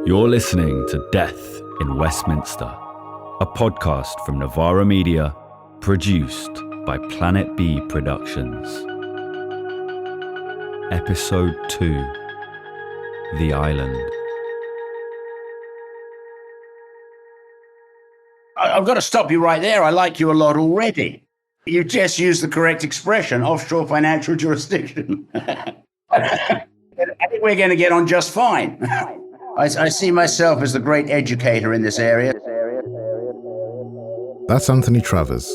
You're listening to Death in Westminster, a podcast from Novara Media, produced by Planet B Productions. Episode 2, The Island. I've got to stop you right there. I like you a lot already. You just used the correct expression, offshore financial jurisdiction. I think we're going to get on just fine. I see myself as the great educator in this area. That's Anthony Travers,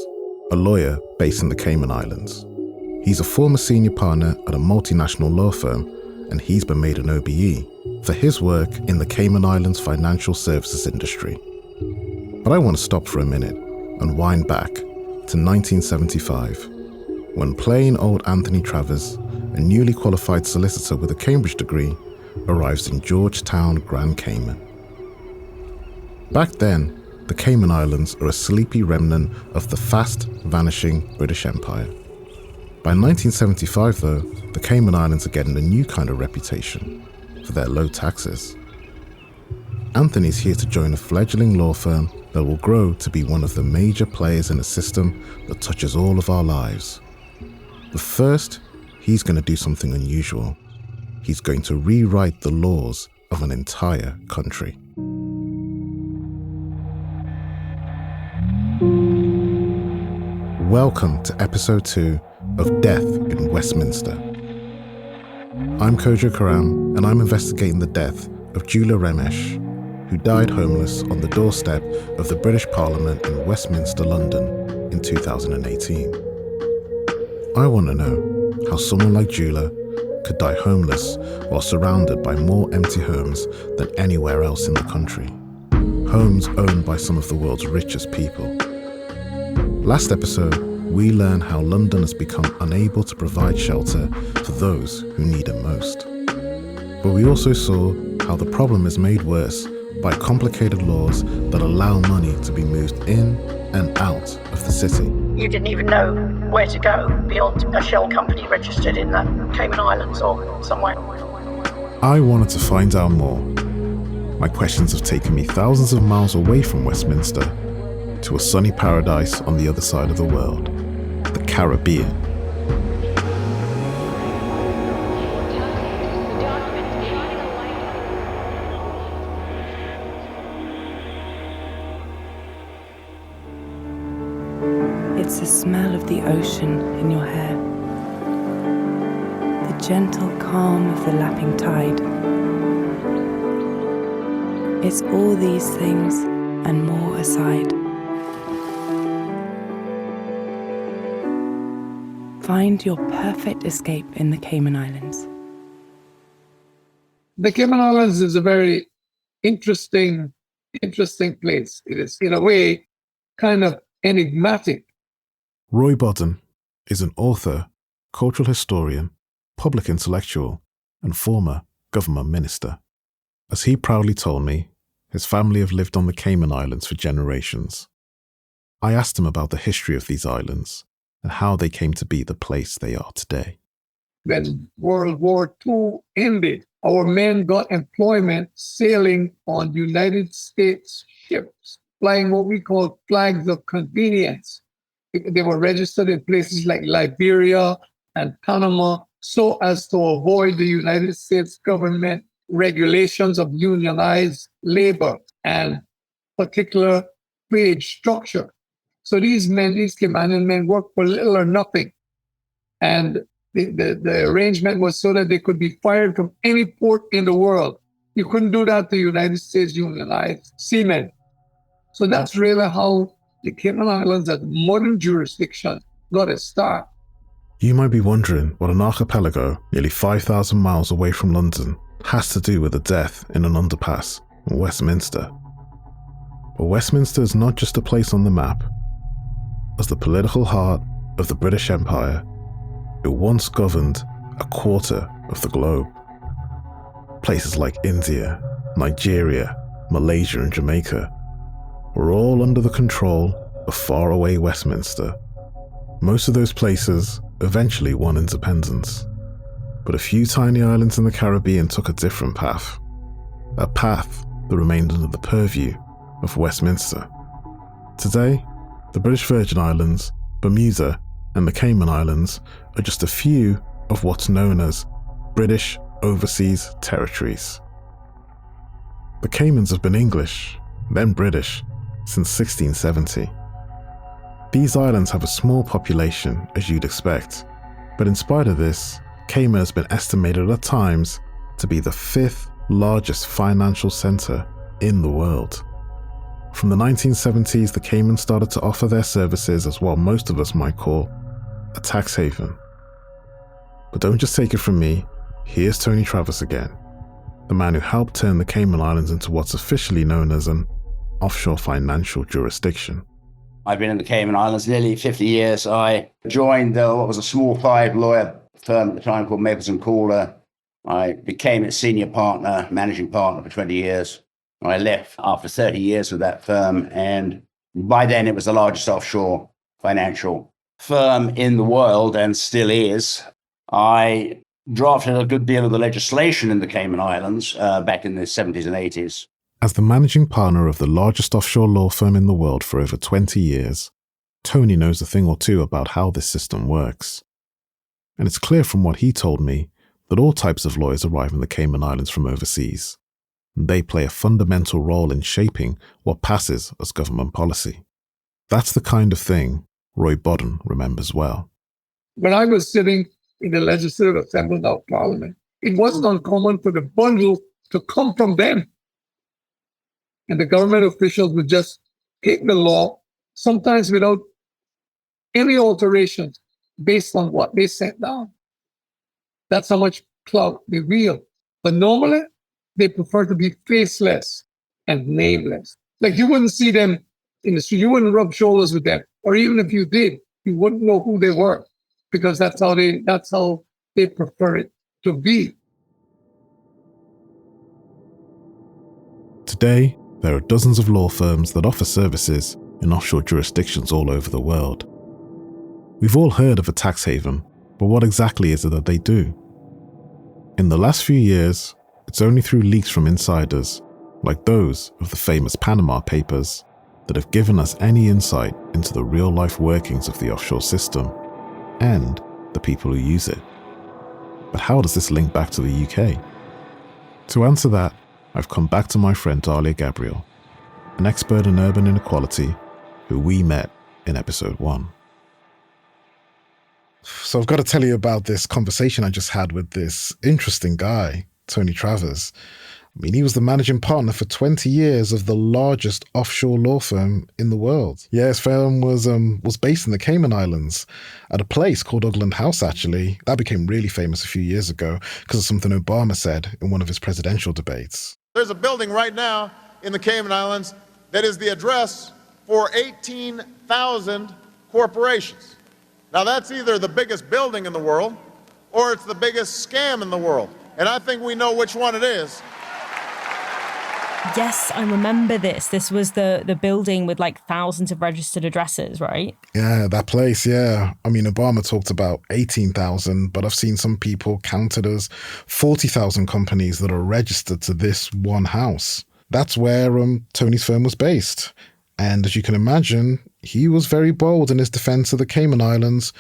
a lawyer based in the Cayman Islands. He's a former senior partner at a multinational law firm, and he's been made an OBE for his work in the Cayman Islands financial services industry. But I want to stop for a minute and wind back to 1975, when plain old Anthony Travers, a newly qualified solicitor with a Cambridge degree, arrives in Georgetown, Grand Cayman. Back then, the Cayman Islands are a sleepy remnant of the fast-vanishing British Empire. By 1975, though, the Cayman Islands are getting a new kind of reputation for their low taxes. Anthony's here to join a fledgling law firm that will grow to be one of the major players in a system that touches all of our lives. But first, he's going to do something unusual. He's going to rewrite the laws of an entire country. Welcome to episode 2 of Death in Westminster. I'm Kojo and I'm investigating the death of Julia Ramesh, who died homeless on the doorstep of the British Parliament in Westminster, London in 2018. I want to know how someone like Julia could die homeless while surrounded by more empty homes than anywhere else in the country. Homes owned by some of the world's richest people. Last episode, we learned how London has become unable to provide shelter for those who need it most. But we also saw how the problem is made worse by complicated laws that allow money to be moved in and out of the city. You didn't even know where to go beyond a shell company registered in the Cayman Islands or somewhere. I wanted to find out more. My questions have taken me thousands of miles away from Westminster to a sunny paradise on the other side of the world, the Caribbean. It's the smell of the ocean in your hair, the gentle calm of the lapping tide. It's all these things and more aside. Find your perfect escape in the Cayman Islands. The Cayman Islands is a very interesting place. It is, in a way, kind of enigmatic. Roy Bodden is an author, cultural historian, public intellectual, and former government minister. As he proudly told me, his family have lived on the Cayman Islands for generations. I asked him about the history of these islands and how they came to be the place they are today. When World War II ended, our men got employment sailing on United States ships, flying what we call flags of convenience. They were registered in places like Liberia and Panama so as to avoid the United States government regulations of unionized labor and particular wage structure. So these Caymanian men worked for little or nothing. And the arrangement was so that they could be fired from any port in the world. You couldn't do that to United States unionized seamen. So that's really how the Cayman Islands as modern jurisdiction got a start. You might be wondering what an archipelago nearly 5,000 miles away from London has to do with a death in an underpass in Westminster. But Westminster is not just a place on the map. As the political heart of the British Empire, it once governed a quarter of the globe. Places like India, Nigeria, Malaysia, and Jamaica were all under the control of faraway Westminster. Most of those places eventually won independence, but a few tiny islands in the Caribbean took a different path, a path that remained under the purview of Westminster. Today, the British Virgin Islands, Bermuda, and the Cayman Islands are just a few of what's known as British Overseas Territories. The Caymans have been English, then British, since 1670. These islands have a small population, as you'd expect, but in spite of this, Cayman has been estimated at times to be the 5th largest financial centre in the world. From the 1970s, the Caymans started to offer their services as what most of us might call a tax haven. But don't just take it from me, here's Tony Travers again, the man who helped turn the Cayman Islands into what's officially known as an offshore financial jurisdiction. I've been in the Cayman Islands nearly 50 years. I joined what was a small 5-lawyer firm at the time called Maples & Calder. I became its senior partner, managing partner for 20 years. I left after 30 years with that firm, and by then it was the largest offshore financial firm in the world and still is. I drafted a good deal of the legislation in the Cayman Islands back in the 70s and 80s. As the managing partner of the largest offshore law firm in the world for over 20 years, Tony knows a thing or two about how this system works. And it's clear from what he told me that all types of lawyers arrive in the Cayman Islands from overseas. They play a fundamental role in shaping what passes as government policy. That's the kind of thing Roy Bodden remembers well. When I was sitting in the Legislative Assembly of Parliament, it wasn't uncommon for the bundle to come from them. And the government officials would just take the law, sometimes without any alterations, based on what they sent down. That's how much clout they wield. But normally, they prefer to be faceless and nameless. Like you wouldn't see them in the street, you wouldn't rub shoulders with them. Or even if you did, you wouldn't know who they were, because that's how they prefer it to be. Today, there are dozens of law firms that offer services in offshore jurisdictions all over the world. We've all heard of a tax haven, but what exactly is it that they do? In the last few years, it's only through leaks from insiders, like those of the famous Panama Papers, that have given us any insight into the real-life workings of the offshore system and the people who use it. But how does this link back to the UK? To answer that, I've come back to my friend Dahlia Gabriel, an expert in urban inequality who we met in episode 1. So I've got to tell you about this conversation I just had with this interesting guy, Tony Travers. I mean, he was the managing partner for 20 years of the largest offshore law firm in the world. Yeah, his firm was based in the Cayman Islands at a place called Ugland House, actually. That became really famous a few years ago because of something Obama said in one of his presidential debates. There's a building right now in the Cayman Islands that is the address for 18,000 corporations. Now, that's either the biggest building in the world or it's the biggest scam in the world. And I think we know which one it is. Yes, I remember this. This was the building with like thousands of registered addresses, right? Yeah, that place, yeah. I mean, Obama talked about 18,000, but I've seen some people counted as 40,000 companies that are registered to this one house. That's where Tony's firm was based. And as you can imagine, he was very bold in his defense of the Cayman Islands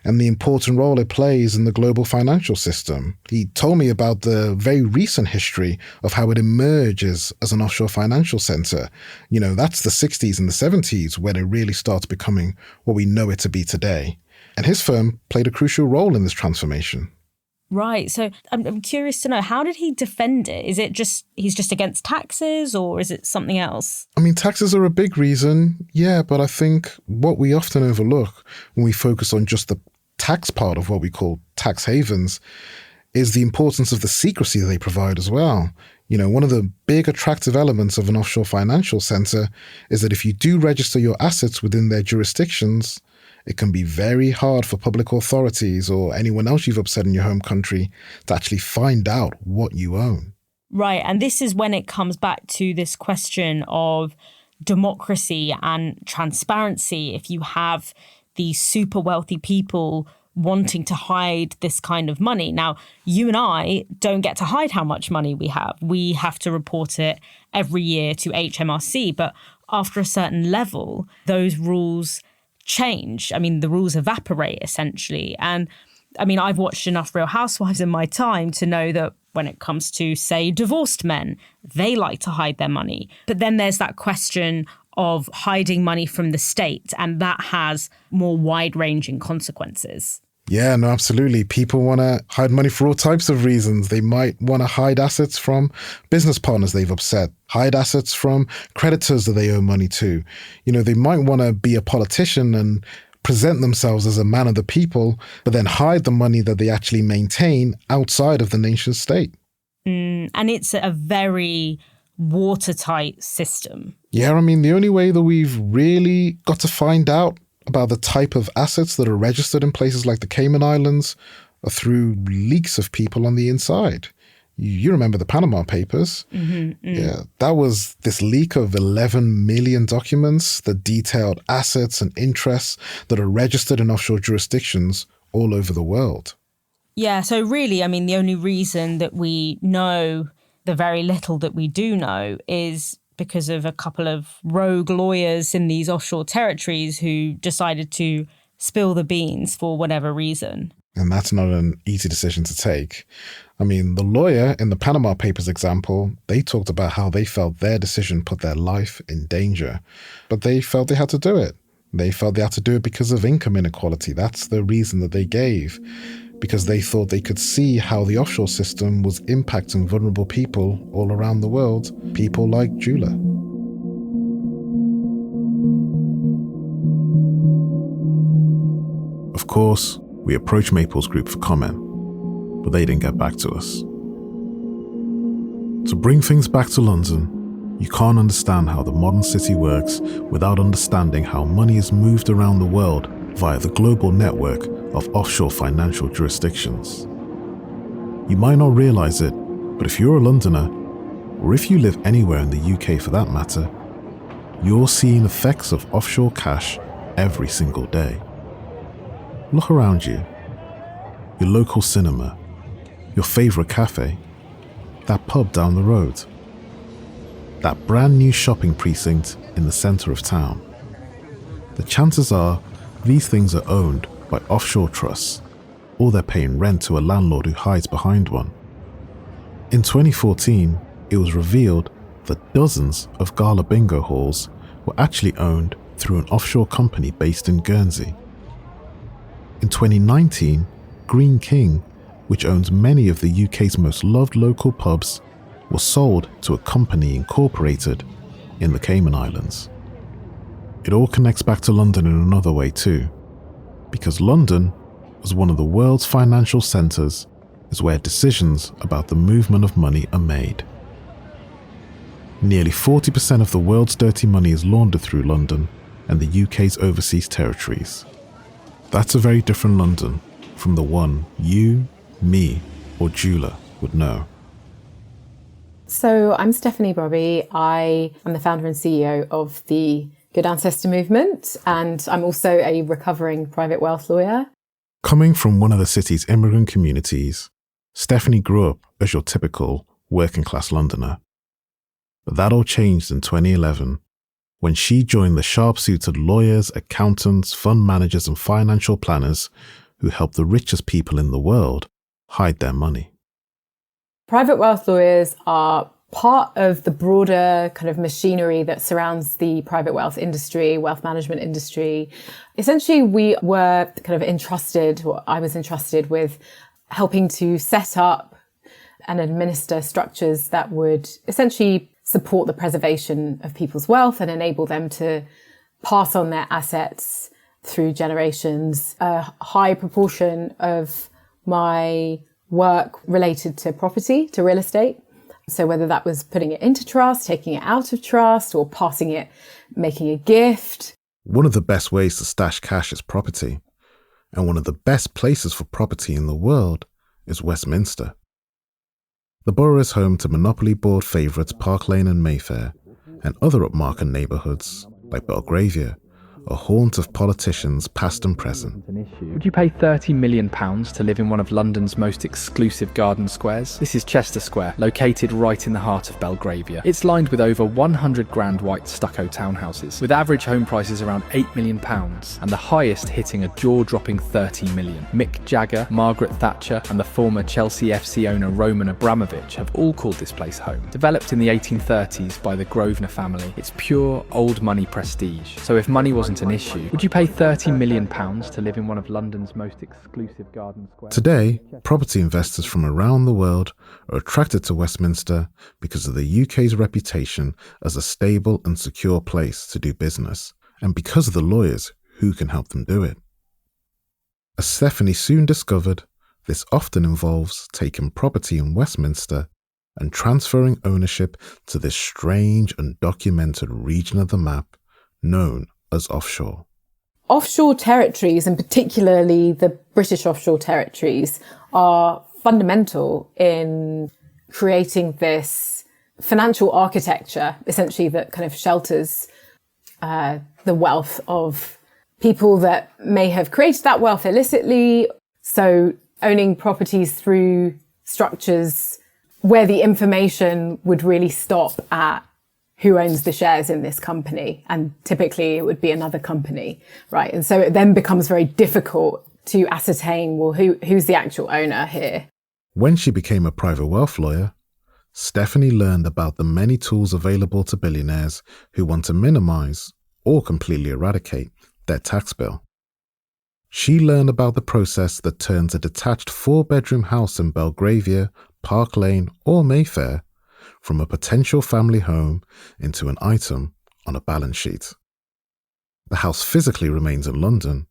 and the important role it plays in the global financial system. He told me about the very recent history of how it emerges as an offshore financial center. You know, that's the 60s and the 70s when it really starts becoming what we know it to be today. And his firm played a crucial role in this transformation. Right. So I'm curious to know, how did he defend it? Is it just he's just against taxes, or is it something else? I mean, taxes are a big reason, yeah, but I think what we often overlook when we focus on just the tax part of what we call tax havens is the importance of the secrecy they provide as well. You know, one of the big attractive elements of an offshore financial center is that if you do register your assets within their jurisdictions, it can be very hard for public authorities or anyone else you've upset in your home country to actually find out what you own. Right. And this is when it comes back to this question of democracy and transparency. If you have these super wealthy people wanting to hide this kind of money. Now, you and I don't get to hide how much money we have. We have to report it every year to HMRC. But after a certain level, those rules change. I mean, the rules evaporate essentially. And I mean, I've watched enough Real Housewives in my time to know that when it comes to, say, divorced men, they like to hide their money. But then there's that question of hiding money from the state, and that has more wide-ranging consequences. Yeah, no, absolutely. People want to hide money for all types of reasons. They might want to hide assets from business partners they've upset, hide assets from creditors that they owe money to. You know, they might want to be a politician and present themselves as a man of the people, but then hide the money that they actually maintain outside of the nation state. And it's a very watertight system. Yeah, I mean, the only way that we've really got to find out about the type of assets that are registered in places like the Cayman Islands are through leaks of people on the inside. You remember the Panama Papers? Yeah, that was this leak of 11 million documents that detailed assets and interests that are registered in offshore jurisdictions all over the world. Yeah, so really, I mean, the only reason that we know the very little that we do know is because of a couple of rogue lawyers in these offshore territories who decided to spill the beans for whatever reason. And that's not an easy decision to take. I mean, the lawyer in the Panama Papers example, they talked about how they felt their decision put their life in danger, but they felt they had to do it. They felt they had to do it because of income inequality. That's the reason that they gave, because they thought they could see how the offshore system was impacting vulnerable people all around the world, people like Jula. Of course, we approached Maple's group for comment, but they didn't get back to us. To bring things back to London, you can't understand how the modern city works without understanding how money is moved around the world via the global network of offshore financial jurisdictions. You might not realize it, but if you're a Londoner, or if you live anywhere in the UK for that matter, you're seeing effects of offshore cash every single day. Look around you. Your local cinema, your favourite cafe, that pub down the road, that brand new shopping precinct in the centre of town. The chances are these things are owned by offshore trusts, or they're paying rent to a landlord who hides behind one. In 2014, it was revealed that dozens of gala bingo halls were actually owned through an offshore company based in Guernsey. In 2019, Green King, which owns many of the UK's most loved local pubs, was sold to a company incorporated in the Cayman Islands. It all connects back to London in another way too, because London, as one of the world's financial centres, is where decisions about the movement of money are made. Nearly 40% of the world's dirty money is laundered through London and the UK's overseas territories. That's a very different London from the one you, me, or Jula would know. So I'm Stephanie Bobby. I am the founder and CEO of the Good Ancestor Movement, and I'm also a recovering private wealth lawyer. Coming from one of the city's immigrant communities, Stephanie grew up as your typical working class Londoner. But that all changed in 2011 when she joined the sharp-suited lawyers, accountants, fund managers and financial planners who help the richest people in the world hide their money. Private wealth lawyers are part of the broader kind of machinery that surrounds the private wealth industry, wealth management industry. Essentially, we were kind of entrusted, or I was entrusted with helping to set up and administer structures that would essentially support the preservation of people's wealth and enable them to pass on their assets through generations. A high proportion of my work related to property, to real estate. So whether that was putting it into trust, taking it out of trust, or passing it, making a gift. One of the best ways to stash cash is property. And one of the best places for property in the world is Westminster. The borough is home to Monopoly board favourites Park Lane and Mayfair, and other upmarket neighbourhoods like Belgravia a haunt of politicians past and present. Would you pay £30 million to live in one of London's most exclusive garden squares? This is Chester Square, located right in the heart of Belgravia. It's lined with over 100 grand white stucco townhouses, with average home prices around £8 million, and the highest hitting a jaw-dropping £30 million. Mick Jagger, Margaret Thatcher, and the former Chelsea FC owner Roman Abramovich have all called this place home. Developed in the 1830s by the Grosvenor family, it's pure old money prestige. So if money wasn't an issue, would you pay £30 million to live in one of London's most exclusive garden squares? Today, property investors from around the world are attracted to Westminster because of the UK's reputation as a stable and secure place to do business, and because of the lawyers who can help them do it. As Stephanie soon discovered, this often involves taking property in Westminster and transferring ownership to this strange and documented region of the map known as offshore. Offshore territories, and particularly the British offshore territories, are fundamental in creating this financial architecture, essentially, that kind of shelters the wealth of people that may have created that wealth illicitly. So owning properties through structures where the information would really stop at who owns the shares in this company. And typically it would be another company, right? And so it then becomes very difficult to ascertain, well, who's the actual owner here? When she became a private wealth lawyer, Stephanie learned about the many tools available to billionaires who want to minimize or completely eradicate their tax bill. She learned about the process that turns a detached 4-bedroom house in Belgravia, Park Lane, or Mayfair from a potential family home into an item on a balance sheet. The house physically remains in London,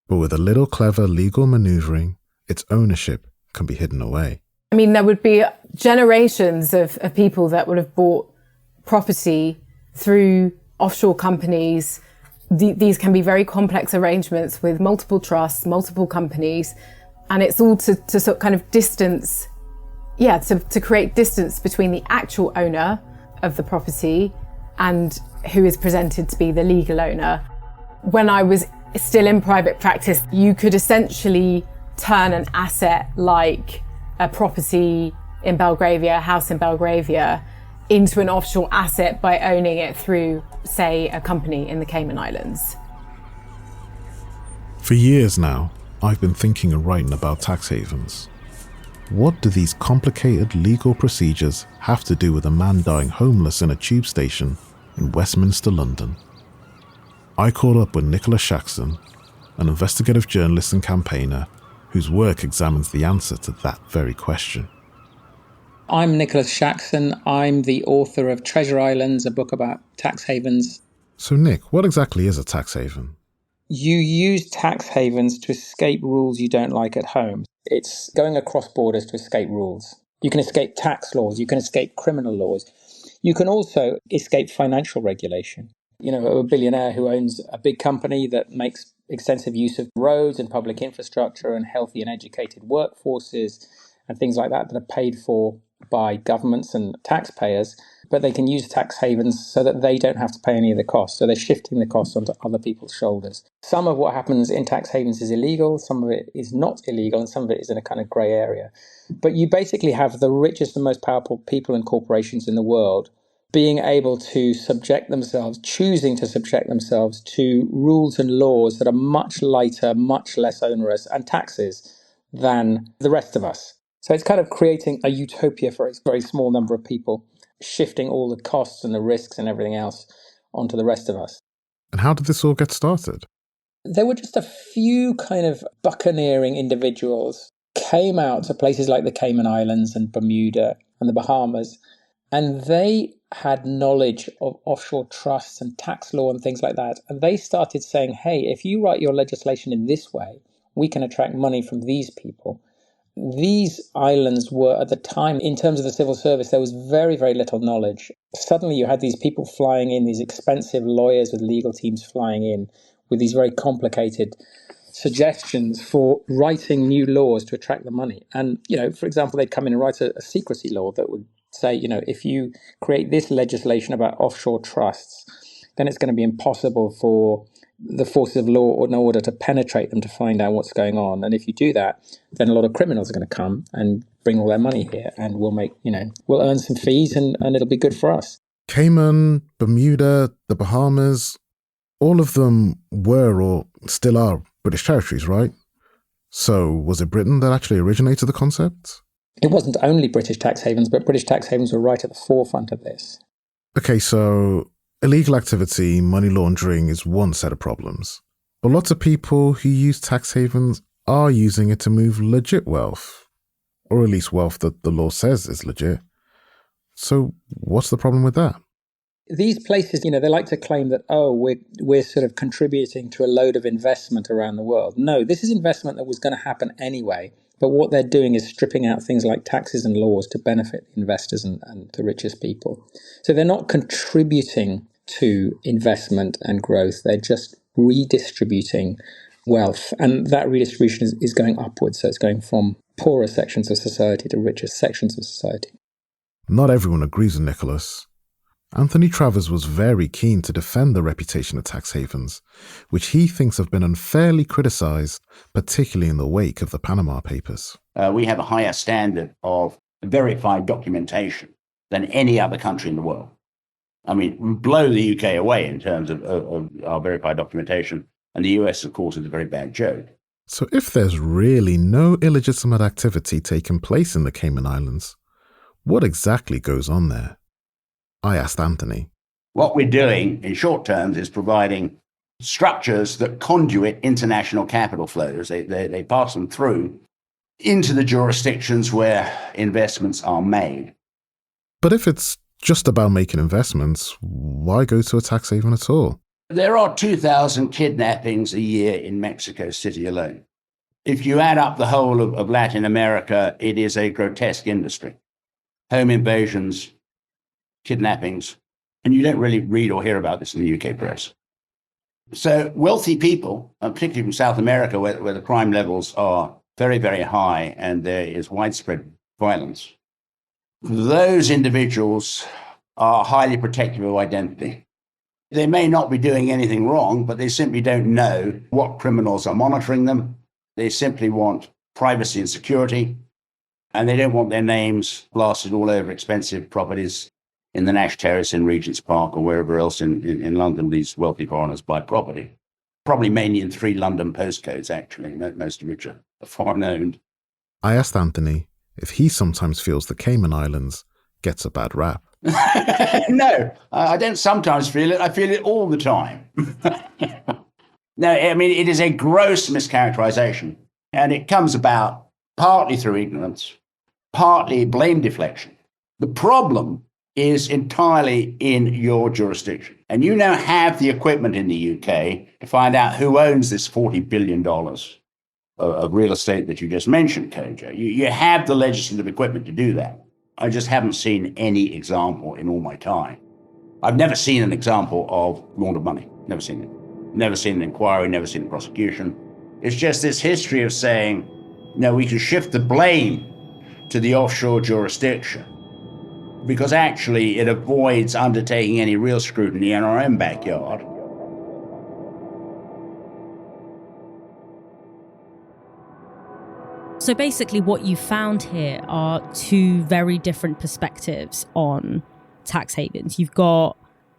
but with a little clever legal manoeuvring, its ownership can be hidden away. I mean, there would be generations of people that would have bought property through offshore companies. These can be very complex arrangements with multiple trusts, multiple companies, and it's all to sort of kind of distance, to create distance between the actual owner of the property and who is presented to be the legal owner. When I was still in private practice, you could essentially turn an asset like a property in Belgravia, a house in Belgravia, into an offshore asset by owning it through, say, a company in the Cayman Islands. For years now, I've been thinking and writing about tax havens. What do these complicated legal procedures have to do with a man dying homeless in a tube station in Westminster, London? I caught up with Nicola Shaxson, an investigative journalist and campaigner whose work examines the answer to that very question. I'm Nicholas Shaxson. I'm the author of Treasure Islands, a book about tax havens. So Nick, what exactly is a tax haven? You use tax havens to escape rules you don't like at home. It's going across borders to escape rules. You can escape tax laws. You can escape criminal laws. You can also escape financial regulation. You know, a billionaire who owns a big company that makes extensive use of roads and public infrastructure and healthy and educated workforces and things like that are paid for by governments and taxpayers, but they can use tax havens so that they don't have to pay any of the costs. So they're shifting the costs onto other people's shoulders. Some of what happens in tax havens is illegal, some of it is not illegal, and some of it is in a kind of grey area. But you basically have the richest and most powerful people and corporations in the world being able to choosing to subject themselves to rules and laws that are much lighter, much less onerous, and taxes than the rest of us. So it's kind of creating a utopia for a very small number of people, shifting all the costs and the risks and everything else onto the rest of us. And how did this all get started? There were just a few kind of buccaneering individuals came out to places like the Cayman Islands and Bermuda and the Bahamas, and they had knowledge of offshore trusts and tax law and things like that. And they started saying, hey, if you write your legislation in this way, we can attract money from these people. These islands were, at the time, in terms of the civil service, there was very, very little knowledge. Suddenly you had these people flying in, these expensive lawyers with legal teams flying in with these very complicated suggestions for writing new laws to attract the money. And, you know, for example, they'd come in and write a secrecy law that would say, you know, if you create this legislation about offshore trusts, then it's going to be impossible for the forces of law in order to penetrate them to find out what's going on. And if you do that, then a lot of criminals are going to come and bring all their money here, and we'll earn some fees, and it'll be good for us. Cayman, Bermuda, the Bahamas, all of them were or still are British territories, right? So was it Britain that actually originated the concept? It wasn't only British tax havens, but British tax havens were right at the forefront of this. Okay, so illegal activity, money laundering is one set of problems. But lots of people who use tax havens are using it to move legit wealth, or at least wealth that the law says is legit. So what's the problem with that? These places, they like to claim that, we're sort of contributing to a load of investment around the world. No, this is investment that was going to happen anyway. But what they're doing is stripping out things like taxes and laws to benefit the investors and the richest people. So they're not contributing to investment and growth. They're just redistributing wealth. And that redistribution is going upwards. So it's going from poorer sections of society to richer sections of society. Not everyone agrees with Nicholas. Anthony Travers was very keen to defend the reputation of tax havens, which he thinks have been unfairly criticised, particularly in the wake of the Panama Papers. We have a higher standard of verified documentation than any other country in the world. I mean, we blow the UK away in terms of our verified documentation, and the US, of course, is a very bad joke. So if there's really no illegitimate activity taking place in the Cayman Islands, what exactly goes on there? I asked Anthony. What we're doing in short terms is providing structures that conduit international capital flows. They pass them through into the jurisdictions where investments are made. But if it's just about making investments, why go to a tax haven at all? There are 2,000 kidnappings a year in Mexico City alone. If you add up the whole of Latin America, it is a grotesque industry. Home invasions, kidnappings, and you don't really read or hear about this in the UK press. So wealthy people, particularly from South America, where the crime levels are very, very high and there is widespread violence, those individuals are highly protective of identity. They may not be doing anything wrong, but they simply don't know what criminals are monitoring them. They simply want privacy and security, and they don't want their names blasted all over expensive properties in the Nash Terrace in Regent's Park or wherever else in London these wealthy foreigners buy property. Probably mainly in 3 London postcodes, actually, most of which are foreign-owned. I asked Anthony if he sometimes feels the Cayman Islands gets a bad rap. No, I don't sometimes feel it. I feel it all the time. No, I mean, it is a gross mischaracterization, and it comes about partly through ignorance, partly blame deflection. The problem is entirely in your jurisdiction. And you now have the equipment in the UK to find out who owns this $40 billion of real estate that you just mentioned, Kojo. You have the legislative equipment to do that. I just haven't seen any example in all my time. I've never seen an example of laundered money. Never seen it. Never seen an inquiry, never seen a prosecution. It's just this history of saying, no, we can shift the blame to the offshore jurisdiction, because actually it avoids undertaking any real scrutiny in our own backyard. So basically what you found here are 2 very different perspectives on tax havens. You've got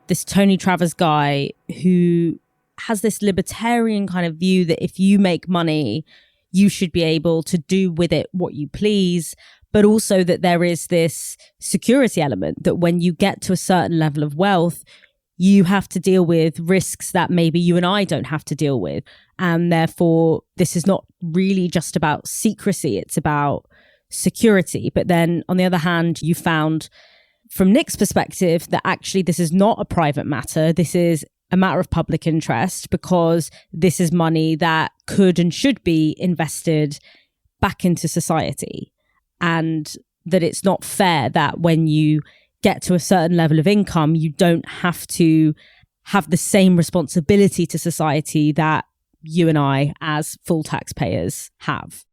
this Tony Travers guy who has this libertarian kind of view that if you make money, you should be able to do with it what you please, but also that there is this security element that when you get to a certain level of wealth, you have to deal with risks that maybe you and I don't have to deal with. And therefore, this is not really just about secrecy, it's about security. But then on the other hand, you found from Nick's perspective that actually this is not a private matter. This is a matter of public interest because this is money that could and should be invested back into society. And that it's not fair that when you get to a certain level of income, you don't have to have the same responsibility to society that you and I, as full taxpayers, have.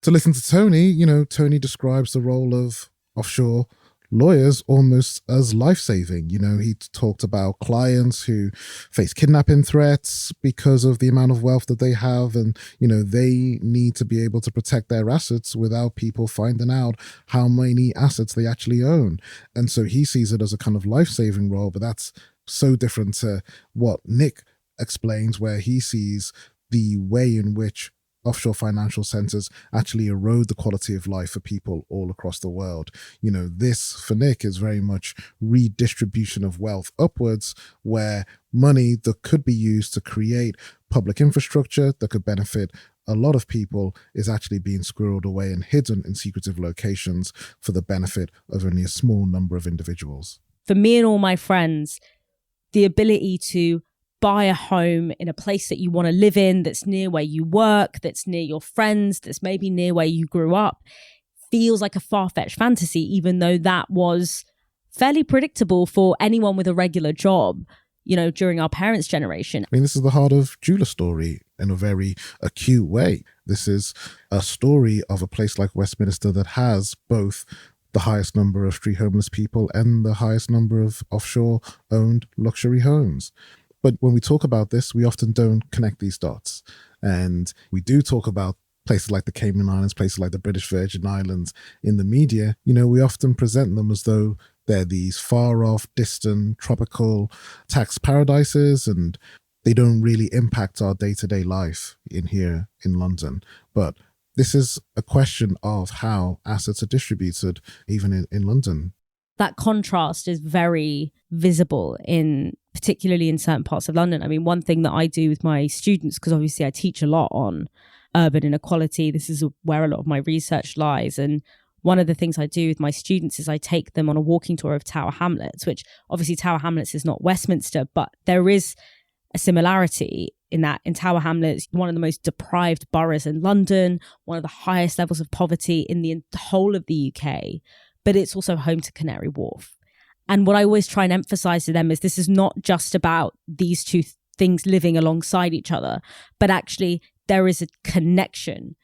To listen to Tony, Tony describes the role of offshore lawyers almost as life-saving. He talked about clients who face kidnapping threats because of the amount of wealth that they have, and they need to be able to protect their assets without people finding out how many assets they actually own. And so he sees it as a kind of life-saving role, but that's so different to what Nick explains, where he sees the way in which offshore financial centers actually erode the quality of life for people all across the world. This for Nick is very much redistribution of wealth upwards, where money that could be used to create public infrastructure that could benefit a lot of people is actually being squirreled away and hidden in secretive locations for the benefit of only a small number of individuals. For me and all my friends, the ability to buy a home in a place that you want to live in, that's near where you work, that's near your friends, that's maybe near where you grew up, feels like a far-fetched fantasy, even though that was fairly predictable for anyone with a regular job, during our parents' generation. This is the heart of Jula's story in a very acute way. This is a story of a place like Westminster that has both the highest number of street homeless people and the highest number of offshore-owned luxury homes. But when we talk about this, we often don't connect these dots. And we do talk about places like the Cayman Islands, places like the British Virgin Islands in the media. We often present them as though they're these far off, distant, tropical tax paradises, and they don't really impact our day-to-day life in here in London. But this is a question of how assets are distributed even in London. That contrast is very visible particularly in certain parts of London. One thing that I do with my students, because obviously I teach a lot on urban inequality, this is where a lot of my research lies. And one of the things I do with my students is I take them on a walking tour of Tower Hamlets, which obviously Tower Hamlets is not Westminster, but there is a similarity in that in Tower Hamlets, one of the most deprived boroughs in London, one of the highest levels of poverty in the whole of the UK, but it's also home to Canary Wharf. And what I always try and emphasize to them is this is not just about these two things living alongside each other, but actually there is a connection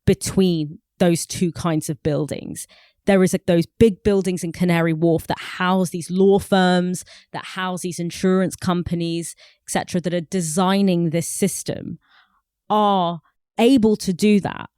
between those two kinds of buildings. There is those big buildings in Canary Wharf that house these law firms, that house these insurance companies, etc., that are designing this system, are able to do that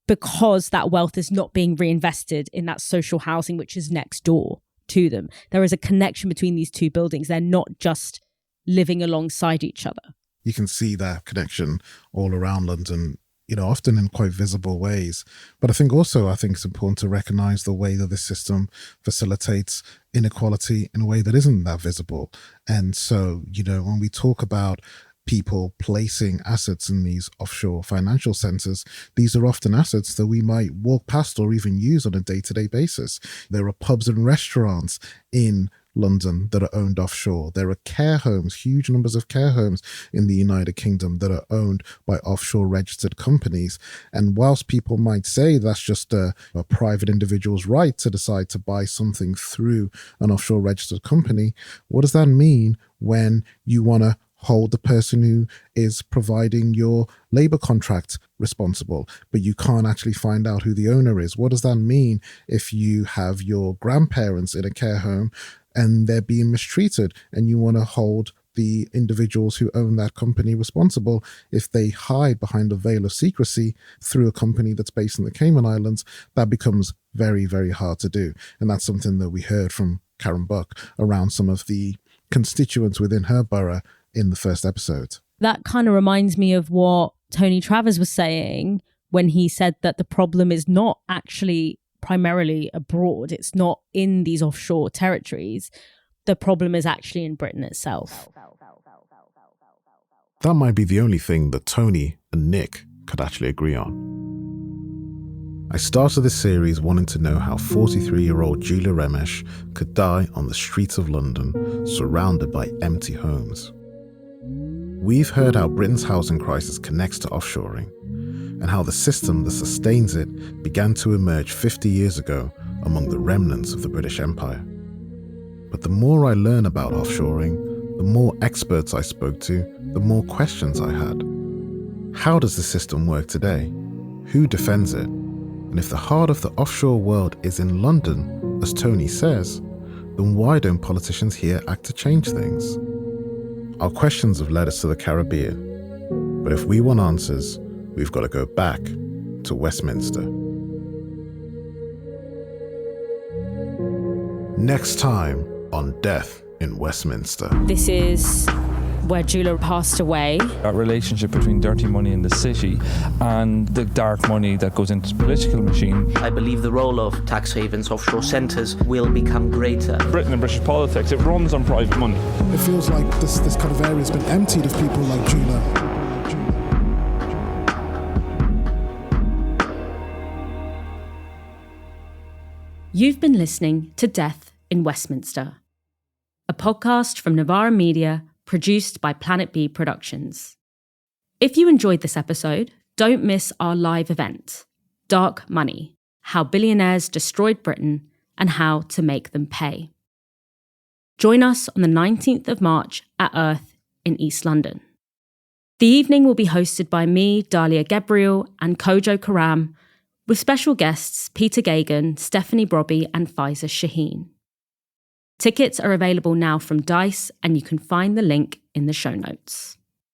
because that wealth is not being reinvested in that social housing which is next door to them. There is a connection between these two buildings. They're not just living alongside each other. You can see that connection all around London, often in quite visible ways. But I think it's important to recognize the way that this system facilitates inequality in a way that isn't that visible. And so, when we talk about people placing assets in these offshore financial centers, these are often assets that we might walk past or even use on a day-to-day basis. There are pubs and restaurants in London that are owned offshore. There are care homes, huge numbers of care homes in the United Kingdom that are owned by offshore registered companies. And whilst people might say that's just a private individual's right to decide to buy something through an offshore registered company, what does that mean when you want to hold the person who is providing your labor contract responsible, but you can't actually find out who the owner is? What does that mean if you have your grandparents in a care home and they're being mistreated and you want to hold the individuals who own that company responsible if they hide behind a veil of secrecy through a company that's based in the Cayman Islands? That becomes very, very hard to do. And that's something that we heard from Karen Buck around some of the constituents within her borough in the first episode. That kind of reminds me of what Tony Travers was saying when he said that the problem is not actually primarily abroad. It's not in these offshore territories. The problem is actually in Britain itself. That might be the only thing that Tony and Nick could actually agree on. I started this series wanting to know how 43-year-old Julia Remesh could die on the streets of London, surrounded by empty homes. We've heard how Britain's housing crisis connects to offshoring, and how the system that sustains it began to emerge 50 years ago among the remnants of the British Empire. But the more I learn about offshoring, the more experts I spoke to, the more questions I had. How does the system work today? Who defends it? And if the heart of the offshore world is in London, as Tony says, then why don't politicians here act to change things? Our questions have led us to the Caribbean, but if we want answers, we've got to go back to Westminster. Next time on Death in Westminster. This is where Jula passed away. That relationship between dirty money in the city and the dark money that goes into the political machine. I believe the role of tax havens, offshore centres, will become greater. Britain and British politics, it runs on private money. It feels like this kind of area has been emptied of people like Jula. You've been listening to Death in Westminster, a podcast from Novara Media produced by Planet B Productions. If you enjoyed this episode, don't miss our live event, Dark Money, How Billionaires Destroyed Britain and How to Make Them Pay. Join us on the 19th of March at Earth in East London. The evening will be hosted by me, Dalia Gabriel, and Kojo Karam, with special guests Peter Gagan, Stephanie Brobby, and Faiza Shaheen. Tickets are available now from Dice, and you can find the link in the show notes.